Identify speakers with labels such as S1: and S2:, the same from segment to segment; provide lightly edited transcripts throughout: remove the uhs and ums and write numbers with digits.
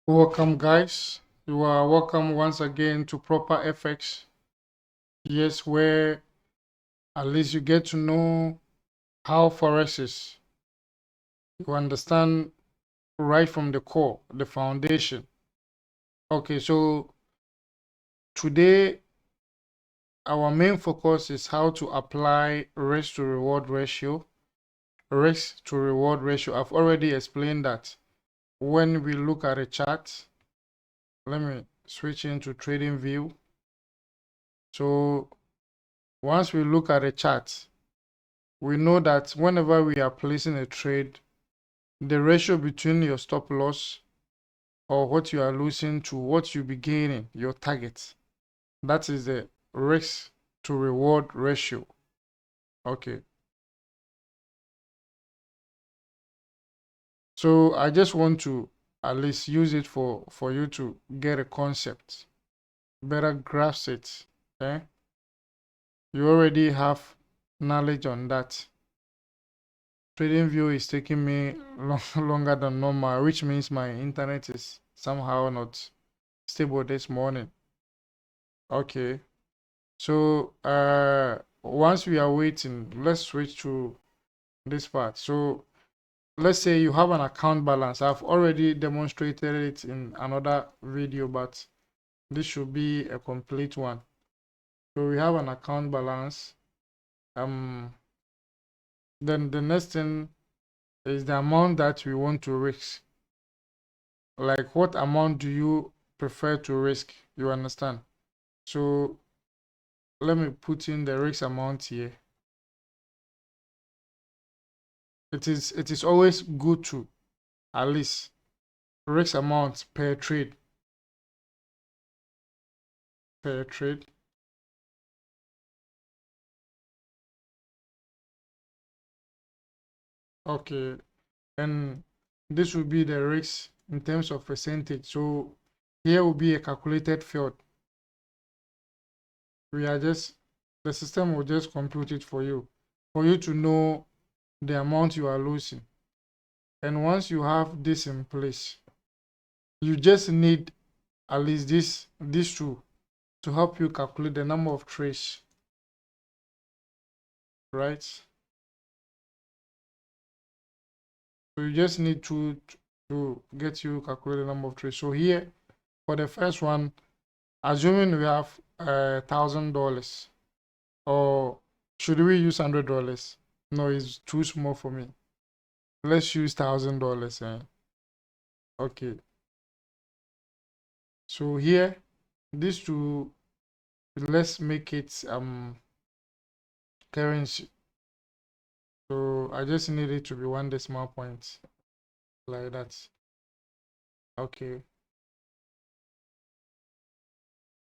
S1: Welcome, guys. You are welcome once again to Proper FX. Yes, where at least you get to know how Forex is. You understand right from the core, the foundation. Okay, so today our main focus is how to apply risk to reward ratio. Risk to reward ratio. I've already explained that when we look at a chart. Let me switch into trading view. So once we look at a chart, we know that whenever we are placing a trade, the ratio between your stop loss or what you are losing to what you be gaining, your target, that is the risk to reward ratio. Okay. So I just want to at least use it for you to get a concept, better grasp it. Okay. You already have knowledge on that. Trading view is taking me longer than normal, which means my internet is somehow not stable this morning. Okay, so once we are waiting, let's switch to this part. So let's say you have an account balance. I've already demonstrated it in another video, but this should be a complete one. So we have an account balance. Then the next thing is the amount that we want to risk. Like, what amount do you prefer to risk? You understand? So let me put in the risk amount here. It is always good to at least risk amount per trade. Okay, and this will be the risk in terms of percentage. So here will be a calculated field. The system will just compute it for you to know the amount you are losing. And once you have this in place, you just need at least these two to help you calculate the number of trades, right? So you just need to get you calculate the number of trades. So here for the first one, assuming we have $1,000, or should we use $100? No, it's too small for me. Let's use $1,000. Okay. So here, these two, let's make it currency. So I just need it to be 1 decimal point, like that. Okay.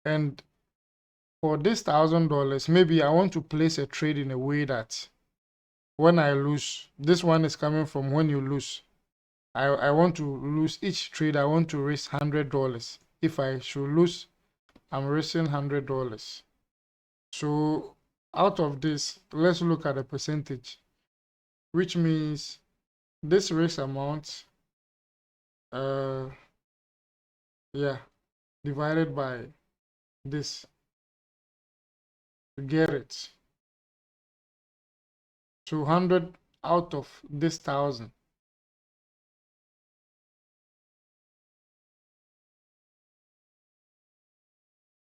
S1: And for this $1,000, maybe I want to place a trade in a way that when I lose, this one is coming from when you lose. I want to lose each trade. I want to risk $100. If I should lose, I'm risking $100. So out of this, let's look at the percentage, which means this risk amount, yeah, divided by this to get it. 200 out of this 1,000.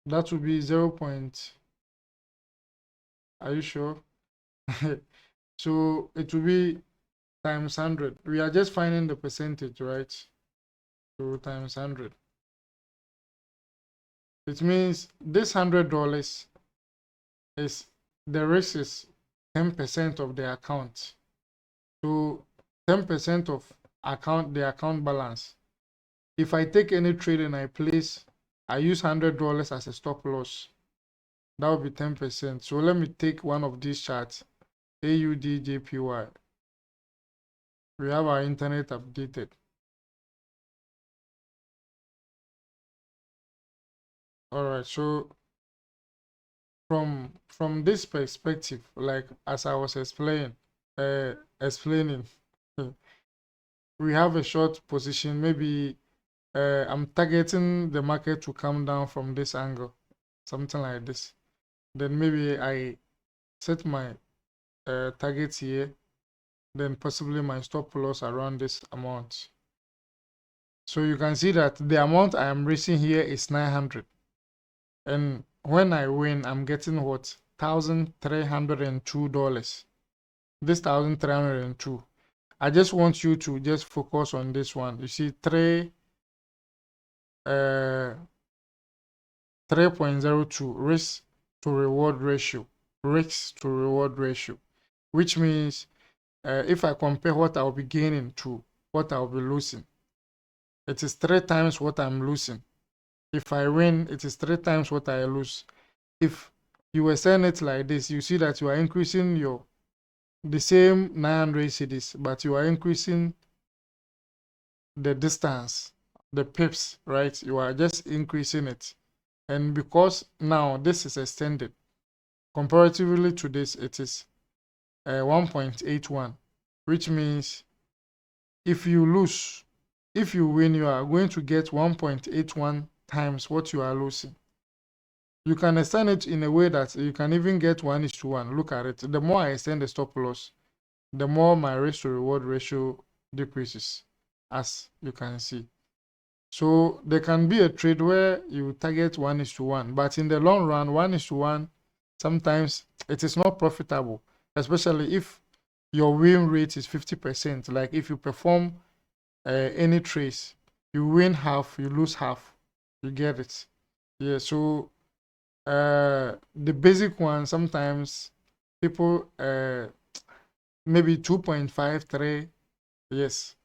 S1: That would be 0. Are you sure? So it will be times 100. We are just finding the percentage, right? So times 100. It means this $100 is, the risk is 10% of the account. So 10% of the account balance. If I take any trade and I use $100 as a stop loss, that would be 10%. So let me take one of these charts, AUDJPY. We have our internet updated. All right, so from this perspective, like as I was explaining, we have a short position, maybe I'm targeting the market to come down from this angle, something like this. Then maybe I set my target here, then possibly my stop loss around this amount. So you can see that the amount I am risking here is 900. And when I win, I'm getting what? $1,302. This 1,302. I just want you to just focus on this one. You see, 3.02 risk to reward ratio. Risk to reward ratio, which means if I compare what I'll be gaining to what I'll be losing, it is 3 times what I'm losing. If I win, it is 3 times what I lose. If you were saying it like this, you see that you are increasing the same 900 cedis, but you are increasing the distance, the pips, right? You are just increasing it. And because now this is extended, comparatively to this, it is 1.81, which means if you lose, if you win, you are going to get 1.81 times what you are losing. You can extend it in a way that you can even get 1:1. Look at it. The more I extend the stop loss, the more my risk to reward ratio decreases, as you can see. So there can be a trade where you target 1:1, but in the long run, 1:1, sometimes it is not profitable, especially if your win rate is 50%. Like if you perform any trades, you win half, you lose half. You get it? Yeah. So the basic one, sometimes people maybe 2.53, yes,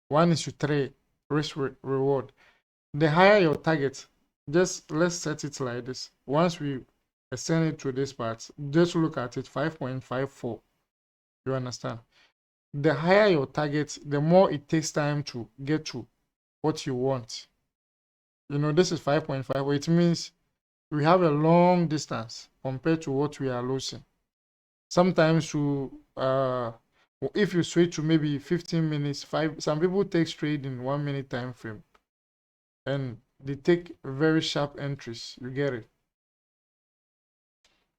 S1: 1:3 risk reward. The higher your target, just let's set it like this. Once we extend it to this part, just look at it, 5.54. You understand? The higher your target, the more it takes time to get to what you want. You know, this is 5.5. It means we have a long distance compared to what we are losing. Sometimes if you switch to maybe 15 minutes, some people take trade in 1 minute time frame, and they take very sharp entries. You get it?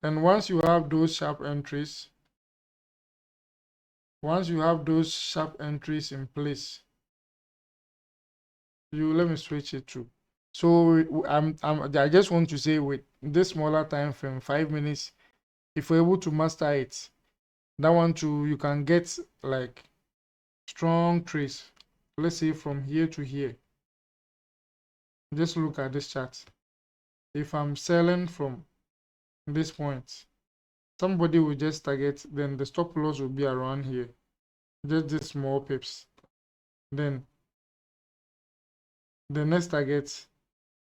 S1: And once you have those sharp entries, in place, let me switch it to. So I just want to say, with this smaller time frame, 5 minutes, if we're able to master it, that one too, you can get like strong trades. Let's say from here to here. Just look at this chart. If I'm selling from this point, somebody will just target, then the stop loss will be around here, just these small pips. Then the next target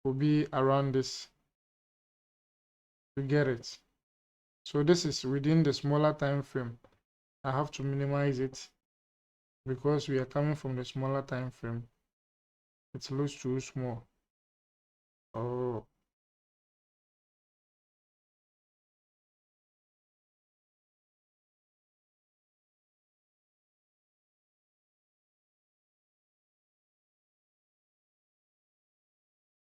S1: will be around this. You get it? So this is within the smaller time frame. I have to minimize it because we are coming from the smaller time frame. It looks too small. Oh,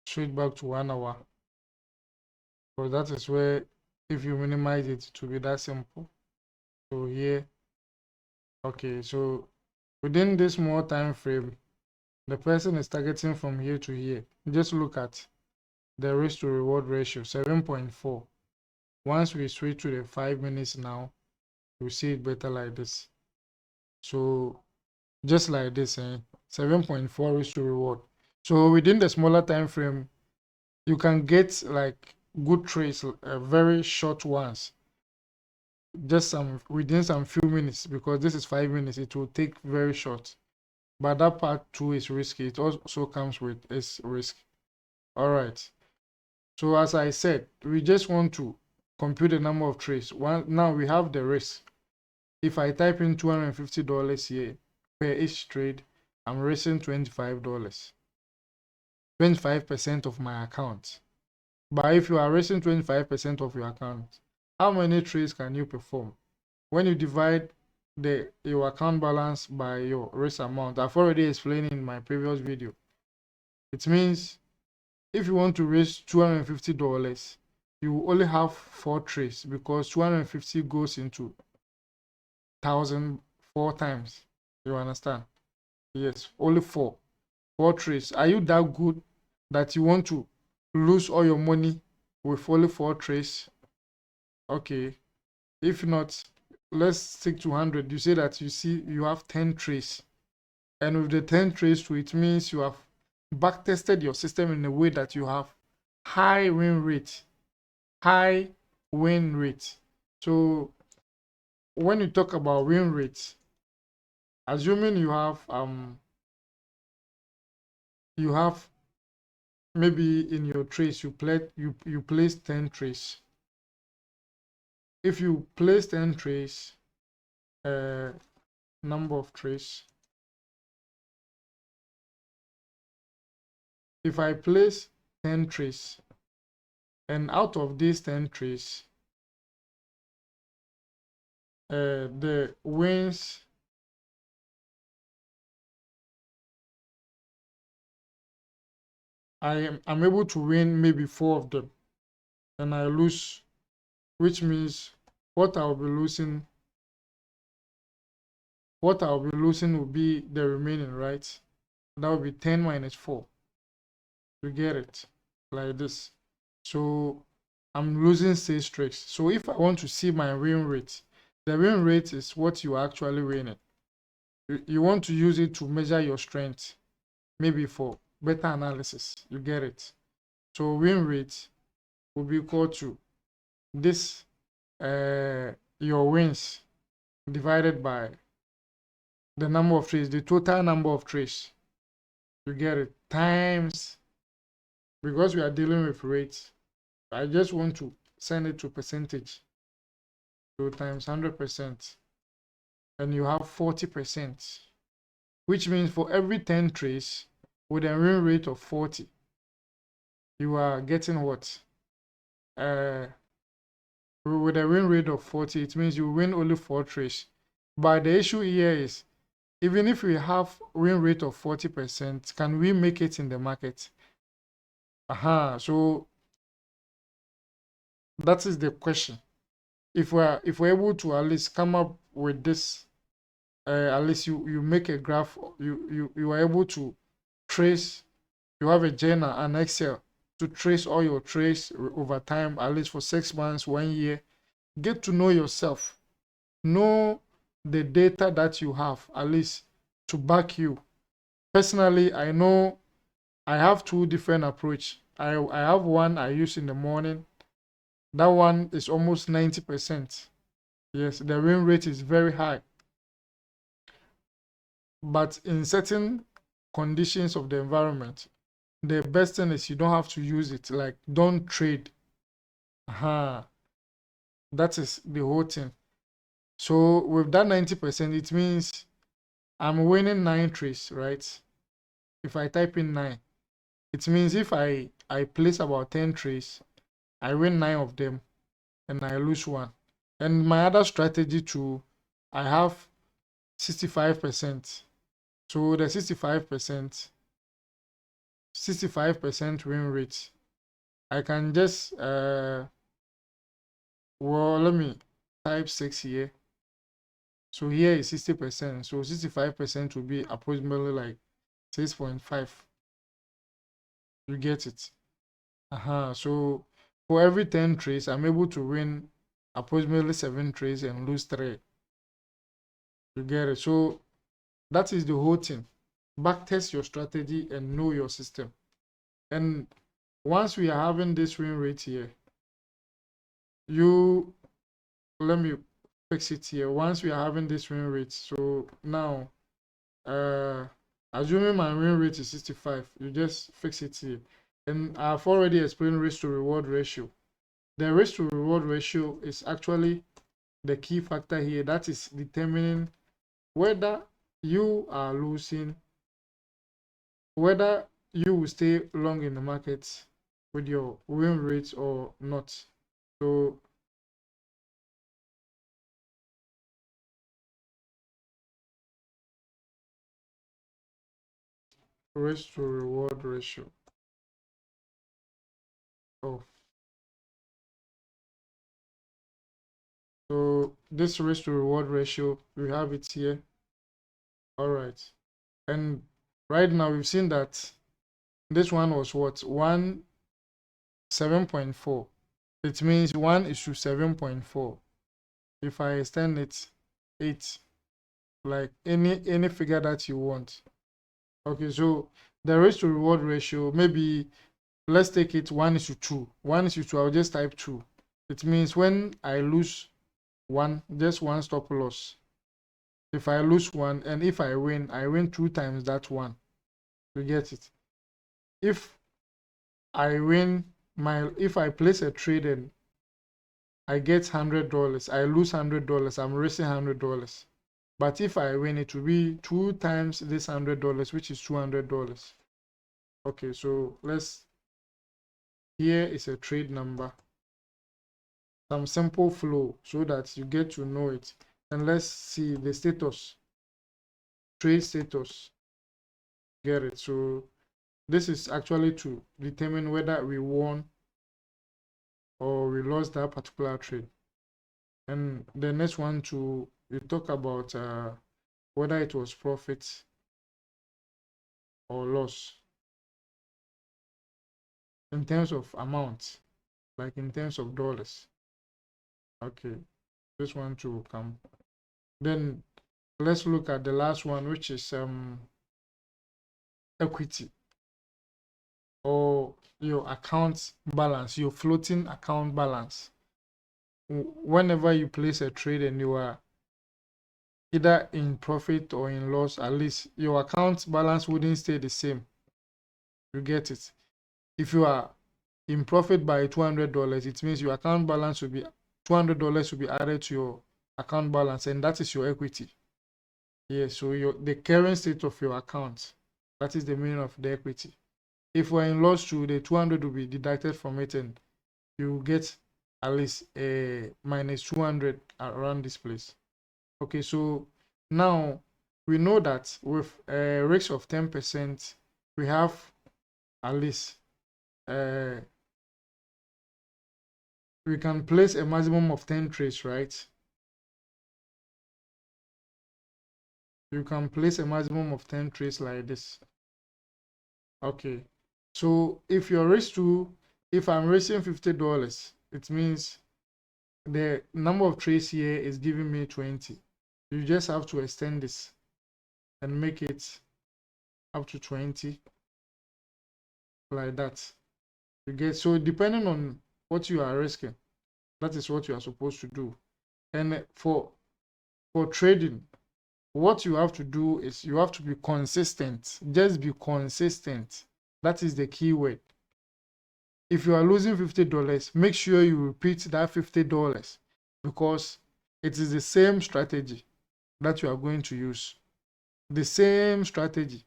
S1: switch back to 1 hour. So that is where, if you minimize it, to be that simple. So here, okay, so within this small time frame, the person is targeting from here to here. Just look at the risk to reward ratio, 7.4. Once we switch to the 5 minutes now, you see it better like this. So just like this, 7.4 risk to reward. So within the smaller time frame, you can get like good trades, very short ones, just within some few minutes, because this is 5 minutes. It will take very short, but that part too is risky. It also comes with its risk. All right. So as I said, we just want to compute the number of trades. Now we have the risk. If I type in $250 here per each trade, I'm risking $25. 25% of my account. But if you are risking 25% of your account, how many trades can you perform? When you divide your account balance by your risk amount, I've already explained in my previous video. It means if you want to raise $250, you only have 4 trades because 250 goes into 1,000 4 times. You understand? Yes, only 4 trades. Are you that good that you want to lose all your money with only 4 trades? Okay. If not, let's stick to 100. You say that you have 10 trades. And with the 10 trades to it means you have back tested your system in a way that you have high win rate. High win rate. So when you talk about win rates, assuming you have maybe in your trace you place 10 trace. If you place 10 trace, number of trace, if I place 10 trace and out of these 10 trace, the wins, I'm able to win maybe 4 of them and I lose, which means what I'll be losing will be the remaining, right? That will be 10 minus 4. You get it? Like this. So I'm losing 6 tricks. So if I want to see my win rate, the win rate is what you are actually winning. You want to use it to measure your strength, maybe for better analysis. You get it? So win rate will be equal to this, your wins divided by the number of trades, the total number of trades. You get it? Times, because we are dealing with rates, I just want to send it to percentage. So times 100%, and you have 40%, which means for every 10 trades with a win rate of 40, you are getting what? With a win rate of 40, it means you win only 4 trades. But the issue here is, even if we have win rate of 40%, can we make it in the market? So that is the question. If we're able to at least come up with this, at least you make a graph, you are able to trace, you have a journal and Excel to trace all your trades over time, at least for 6 months, 1 year. Get to know yourself, know the data that you have, at least to back you. Personally, I know I have 2 different approach. I have one I use in the morning. That one is almost 90%. Yes, the win rate is very high. But in certain conditions of the environment, the best thing is you don't have to use it. Like, don't trade. That is the whole thing. So with that 90%, it means I'm winning 9 trades, right? If I type in 9, it means if I place about 10 trades, I win 9 of them and I lose 1. And my other strategy too, I have 65%. So the 65% win rate, I can just well, let me type 6 here. So here is 60%. So 65% will be approximately like 6.5. You get it? So for every 10 trades, I'm able to win approximately 7 trades and lose 3. You get it? So that is the whole thing. Backtest your strategy and know your system. And once we are having this win rate here, let me fix it here. Once we are having this win rate, so now, assuming my win rate is 65, you just fix it here. And I've already explained risk to reward ratio. The risk to reward ratio is actually the key factor here that is determining whether you are losing, whether you will stay long in the market with your win rate or not. So risk to reward ratio. Oh, so this risk to reward ratio, we have it here. All right. And right now we've seen that this one was what? 7.4. It means 1 is to 7.4. If I extend it, 8. Like any figure that you want. Okay, so the risk to reward ratio, maybe let's take it 1 is to 2. 1 is to 2, I'll just type 2. It means when I lose 1, just 1 stop loss. If I lose 1 and if I win 2 times that 1. You get it? If I win if I place a trade and I get $100, I lose $100, I'm risking $100. But if I win, it will be 2 times this $100, which is $200. Okay, so here is a trade number. Some simple flow so that you get to know it. And let's see the status, trade status. Get it? So this is actually to determine whether we won or we lost that particular trade. And the next one we talk about whether it was profit or loss in terms of amount, like in terms of dollars. Okay, this one too will come. Then let's look at the last one, which is equity or your account balance, your floating account balance. Whenever you place a trade and you are either in profit or in loss, at least your account balance wouldn't stay the same. You get it? If you are in profit by $200, it means your account balance will be $200 will be added to your account balance, and that is your equity. Yes, so the current state of your account, that is the meaning of the equity. If we're in loss too, the 200 will be deducted from it, and you get at least a minus 200 around this place. Okay, so now we know that with a risk of 10%, we have at least we can place a maximum of 10 trades, right? You can place a maximum of 10 trades like this. Okay, so if I'm raising $50, it means the number of trades here is giving me 20. You just have to extend this and make it up to 20 like that. You get, so depending on what you are risking, that is what you are supposed to do. And for trading, what you have to do is you have to be consistent. Just be consistent. That is the key word. If you are losing $50, make sure you repeat that $50 because it is the same strategy that you are going to use. The same strategy.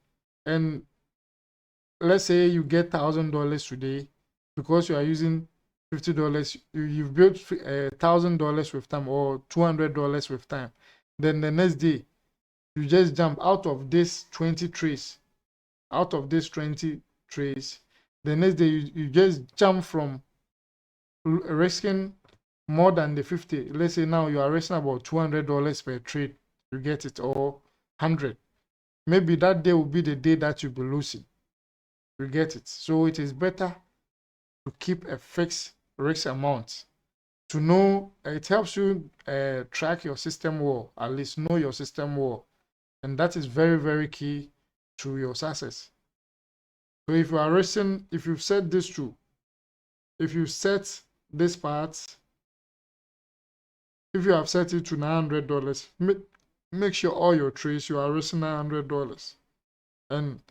S1: And let's say you get $1,000 today because you are using $50. You've built $1,000 with time or $200 with time. Then the next day, you just jump out of this 20 trays. Out of this 20 trays, the next day you just jump from risking more than the 50. Let's say now you are risking about $200 per trade. You get it, or 100. Maybe that day will be the day that you'll be losing. You get it. So it is better to keep a fixed risk amount. To know, it helps you track your system well, at least know your system well. And that is very, very key to your success. So if you are racing, if you set this to, if you set this part, if you have set it to $900, make sure all your trades you are racing $900, and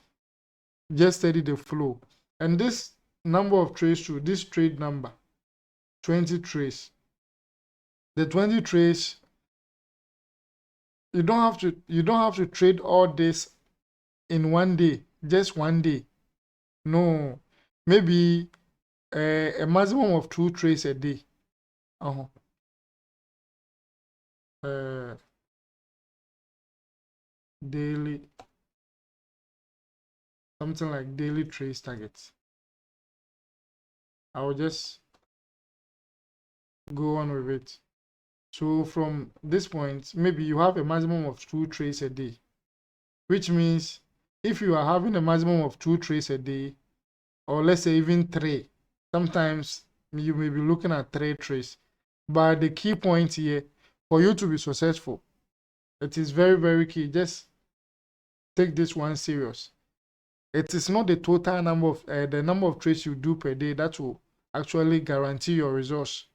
S1: just study the flow. And this number of trades to this trade number, 20 trades. The 20 trades, you don't have to trade all this in one day, just one day. No, maybe a maximum of 2 trades a day. Daily something like daily trace targets. I'll just go on with it. So from this point, maybe you have a maximum of 2 trades a day, which means if you are having a maximum of 2 trades a day, or let's say even 3, sometimes you may be looking at 3 trades. But the key point here, for you to be successful, it is very, very key. Just take this one serious. It is not the total number of the number of trades you do per day that will actually guarantee your results.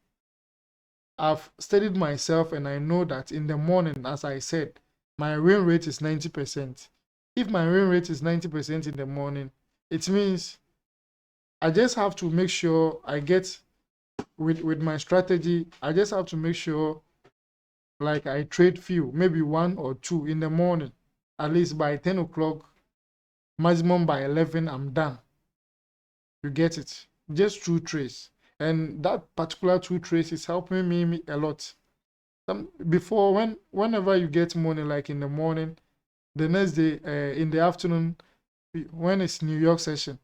S1: I've studied myself and I know that in the morning, as I said, my win rate is 90%. If my win rate is 90% in the morning, it means I just have to make sure I get with my strategy. I just have to make sure like I trade few, maybe 1 or 2 in the morning, at least by 10 o'clock, maximum by 11, I'm done. You get it? Just 2 trades. And that particular 2 trades is helping me a lot. Before, whenever you get money, like in the morning, the next day, in the afternoon, when it's New York session,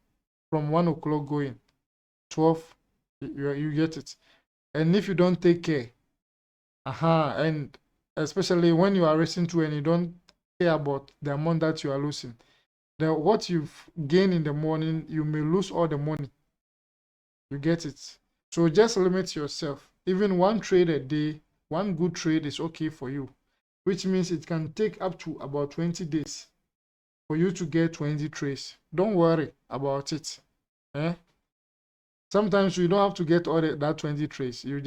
S1: from 1 o'clock going, 12, you get it. And if you don't take care, and especially when you are racing to and you don't care about the amount that you are losing, then what you've gained in the morning, you may lose all the money. You get it? So just limit yourself. Even 1 trade a day, 1 good trade is okay for you, which means it can take up to about 20 days for you to get 20 trades. Don't worry about it. Sometimes you don't have to get all that 20 trades. You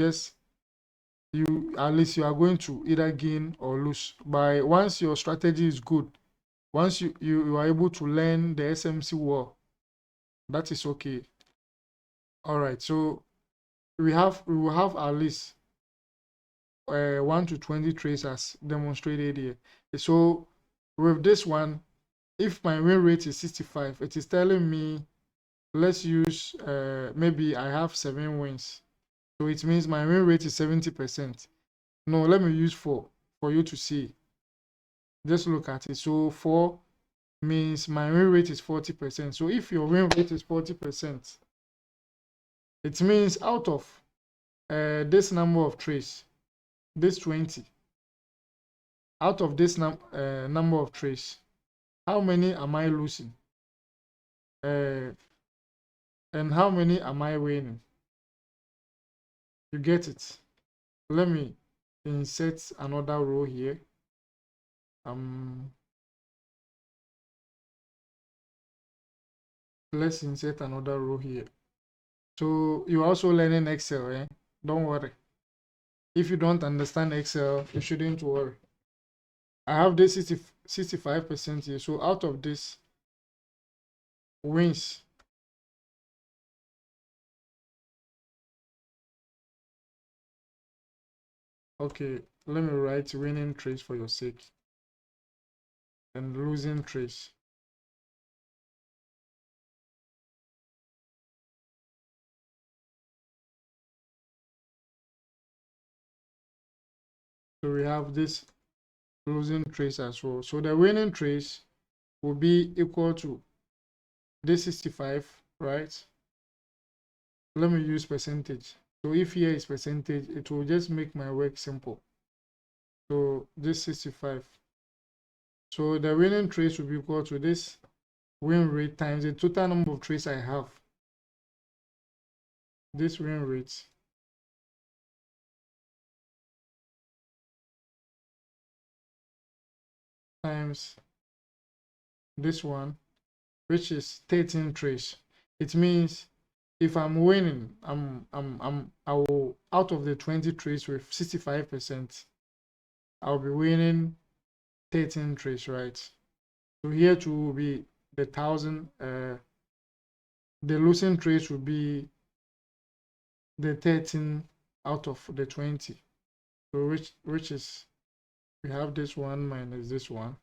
S1: at least you are going to either gain or lose. By once your strategy is good, once you are able to learn the SMC well, that is okay. All right, so we will have at least 1 to 20 trades as demonstrated here. So with this one, if my win rate is 65, it is telling me, let's use maybe I have 7 wins. So it means my win rate is 70%. No, let me use 4 for you to see. Just look at it. So 4 means my win rate is 40%. So if your win rate is 40%, it means out of this number of trades, this 20, out of this number of trades, how many am I losing? And how many am I winning? You get it? Let me insert another row here. Let's insert another row here. So you're also learning Excel, Don't worry. If you don't understand Excel, you shouldn't worry. I have this 65% here. So out of this wins, okay, let me write winning trades for your sake and losing trades. So we have this losing trades as well. So the winning trades will be equal to this 65, right? Let me use percentage. So if here is percentage, it will just make my work simple. So this 65. So the winning trades will be equal to this win rate times the total number of trades I have. This win rate times this one, which is 13 trades. It means if I'm winning, I will, out of the 20 trades with 65%, I'll be winning 13 trades, right? So here too will be the 1,000. The losing trades will be the 13 out of the 20. So which is, we have this one minus this one.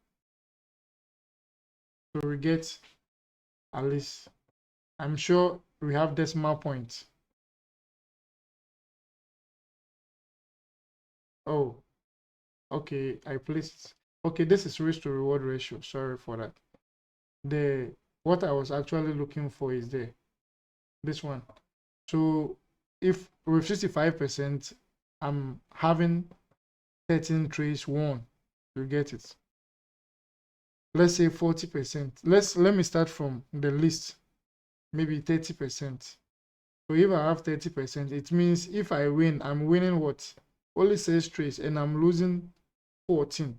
S1: So we get at least, I'm sure we have decimal points. Oh, okay, I placed, okay, this is risk to reward ratio. Sorry for that. what I was actually looking for is there, this one. So if with 65%, I'm having 13 trades won. You get it. Let's say 40%. Let me start from the list, maybe 30%. So if I have 30%, it means if I win, I'm winning what? Only 6 trades and I'm losing 14.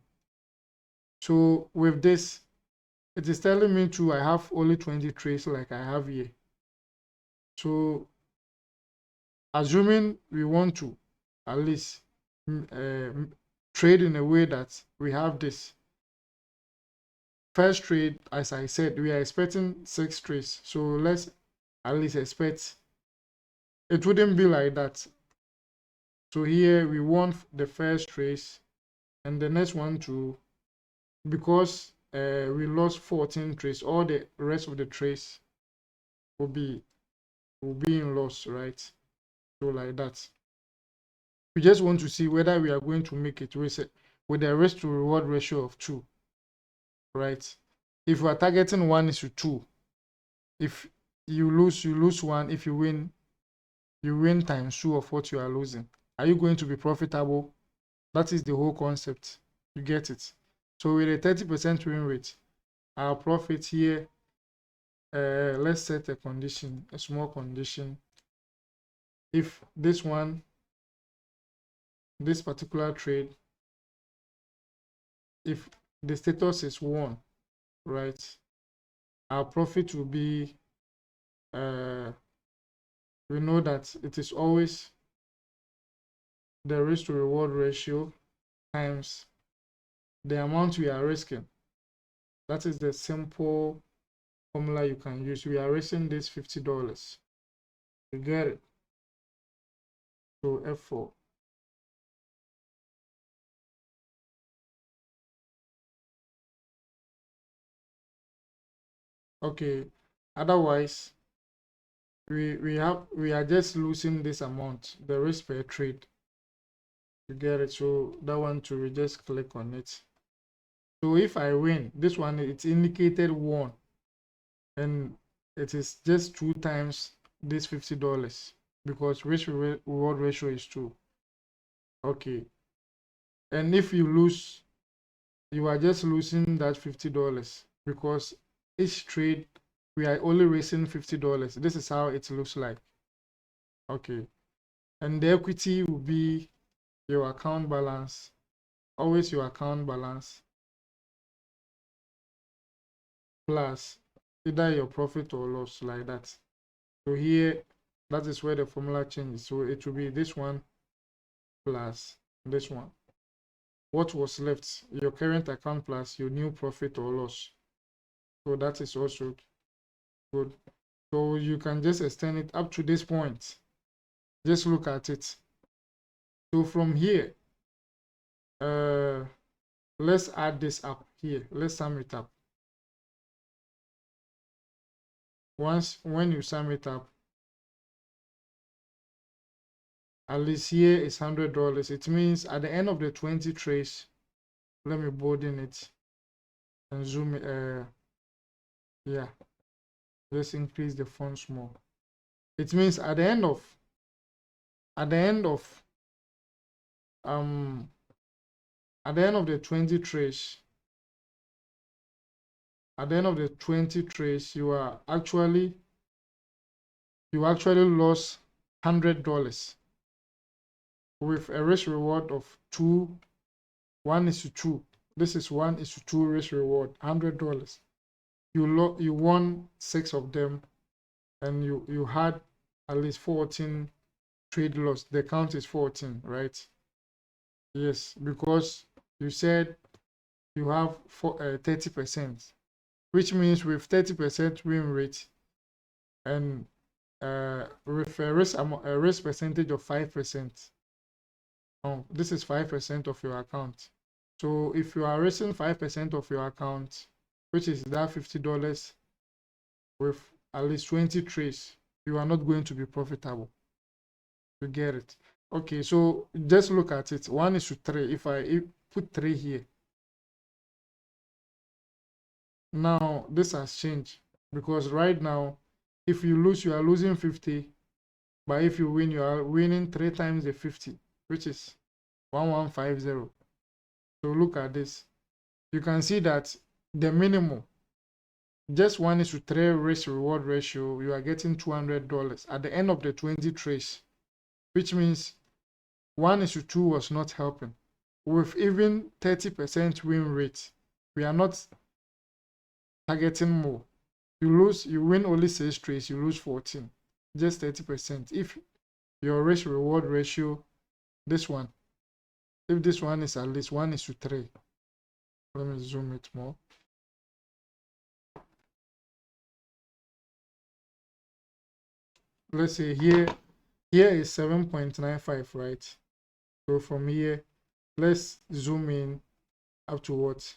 S1: So with this, it is telling me to I have only 20 trades like I have here. So assuming we want to at least trade in a way that we have this first trade, as I said, we are expecting 6 trades. So let's at least expect it wouldn't be like that. So here we want the first trace and the next one to, because we lost 14 trace, all the rest of the trace will be in loss, right? So like that. We just want to see whether we are going to make it with a risk to reward ratio of 2, right? If we are targeting 1:2, if you lose 1. If you win times 2 of what you are losing. Are you going to be profitable? That is the whole concept. You get it? So with a 30% win rate, our profit here, let's set a condition, a small condition. If this particular trade, if the status is 1, right, our profit will be, we know that it is always the risk to reward ratio times the amount we are risking. That is the simple formula you can use. We are risking this $50. You get it? So F4. Okay. Otherwise, we are just losing this amount, the risk per trade. You get it? So that one too, we just click on it. So if I win, this one, it's indicated 1, and it is just 2 times this $50 because risk reward ratio is 2. Okay. And if you lose, you are just losing that $50 because each trade we are only raising $50. This is how it looks like. Okay. And the equity will be your account balance, always your account balance, plus either your profit or loss, like that. So here, that is where the formula changes. So it will be this one plus this one. What was left? Your current account plus your new profit or loss. So that is also good. So you can just extend it up to this point. Just look at it. So from here, let's add this up here. Let's sum it up. When you sum it up, at least here is $100. It means at the end of the 20 trades, let me bolding it and zoom it. Yeah, let's increase the font more. It means at the end of the 20 trades, you actually lost $100 with a risk reward of 1:2. This is 1:2 risk reward, $100. You won 6 of them, and you had at least 14 trade loss. The count is 14, right? Yes, because you said you have 30%, which means with 30% win rate and with a risk percentage of 5%. This is 5% of your account. So if you are risking 5% of your account, which is that $50 with at least 20 trades, you are not going to be profitable. You get it? Okay, so just look at it. 1:3. If I put 3 here, now this has changed. because right now, if you lose, you are losing 50, but if you win, you are winning 3 times the 50, which is 1150. So look at this. You can see that the minimum, just 1:3 risk reward ratio, you are getting $200 at the end of the 20 trades, which means 1:2 was not helping. With even 30% win rate, we are not targeting more. You win only 6 trades, you lose 14, just 30%. If your risk reward ratio, this one, if this one is at least 1:3, let me zoom it more. Let's say here is 7.95, right? So from here, let's zoom in up to what?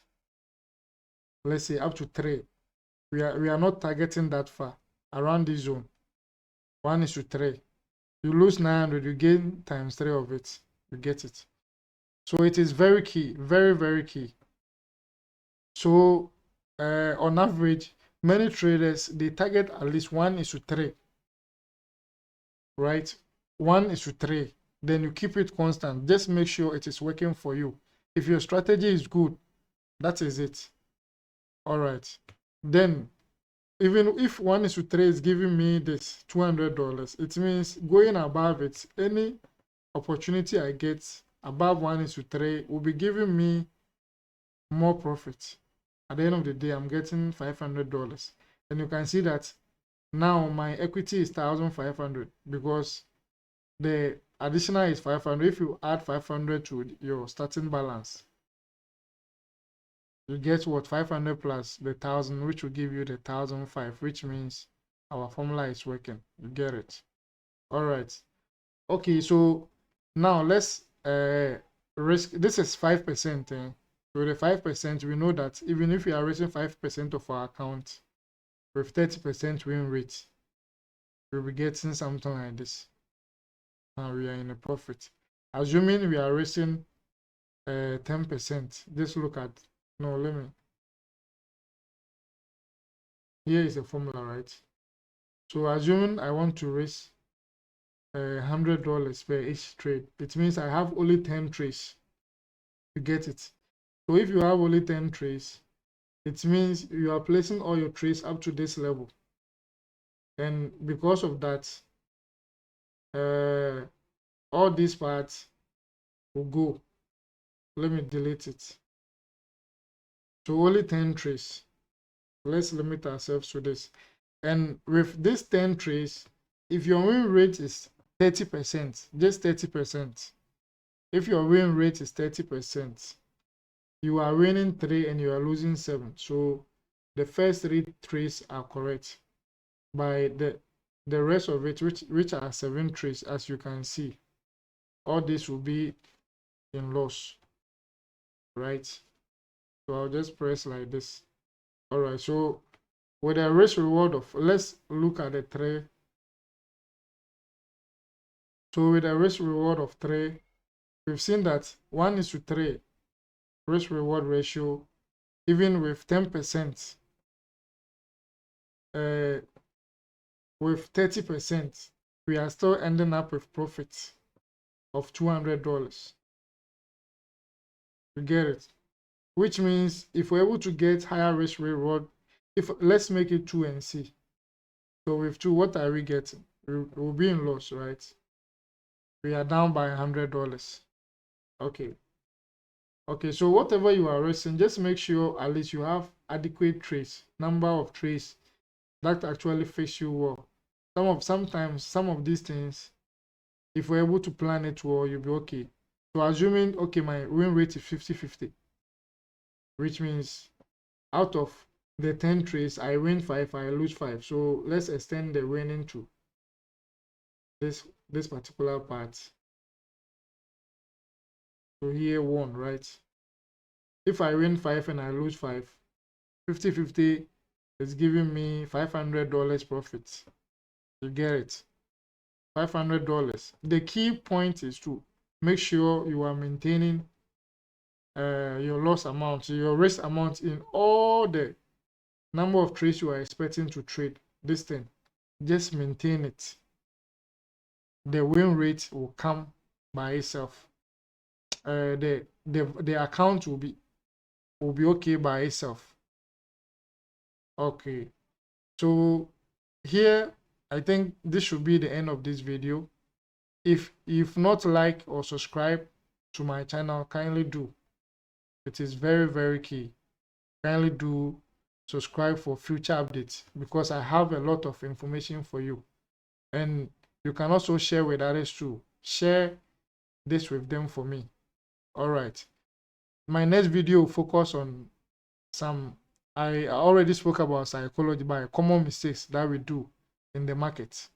S1: Let's say up to 3. We are not targeting that far, around this zone. 1:3. You lose 900, you gain times 3 of it. You get it. So it is very key, very, very key. So on average, many traders, they target at least 1:3, right? 1:3. Then you keep it constant. Just make sure it is working for you. If your strategy is good, that is it. All right. Then even if 1:3 is giving me this $200, it means going above it, any opportunity I get above 1:3 will be giving me more profit. At the end of the day, I'm getting $500. And you can see that now my equity is 1,500 because the additional is 500. If you add 500 to your starting balance, you get what? 500 plus the 1,000, which will give you the 1,005, which means our formula is working. You get it? All right. Okay, so now let's risk. This is 5%. So the 5%, we know that even if we are raising 5% of our account with 30% win rate, we'll be getting something like this. Now we are in a profit. Assuming we are raising 10%. Just look at, no, let me. Here is the formula, right? So assuming I want to raise $100 per each trade, it means I have only 10 trades to get it. So if you have only 10 trades, it means you are placing all your trades up to this level. And because of that, all these parts will go. Let me delete it. So only 10 trades. Let's limit ourselves to this. And with this 10 trades, if your win rate is 30%, just 30%, if your win rate is 30%, you are winning 3 and you are losing 7. So the first 3 trades are correct. By the rest of it, which are 7 trades, as you can see, all this will be in loss, right? So I'll just press like this. All right, so with a risk reward of, let's look at the 3. So with a risk reward of 3, we've seen that 1:3 risk reward ratio, even with 10%, with 30%, we are still ending up with profits of $200. You get it? Which means if we're able to get higher risk reward, if let's make it 2 and see. So with 2, what are we getting? We'll be in loss, right? We are down by $100. Okay. Okay, so whatever you are risking, just make sure at least you have adequate trades, number of trades that actually fits you well. Sometimes some of these things, if we're able to plan it well, you'll be okay. So assuming, okay, my win rate is 50-50, which means out of the 10 trades, I win 5, I lose 5. So let's extend the winning to this particular part. So here 1, right? If I win 5 and I lose 5, 50-50 is giving me $500 profit. You get it? $500. The key point is to make sure you are maintaining your loss amount, your risk amount in all the number of trades you are expecting to trade, this thing, just maintain it. The win rate will come by itself. The account will be okay by itself. Okay, so here I think this should be the end of this video. If you've not liked or subscribed to my channel, kindly do. It is very, very key. Kindly do subscribe for future updates, because I have a lot of information for you. And you can also share with others too. Share this with them for me. All right. My next video will focus on I already spoke about psychology, by common mistakes that we do in the market.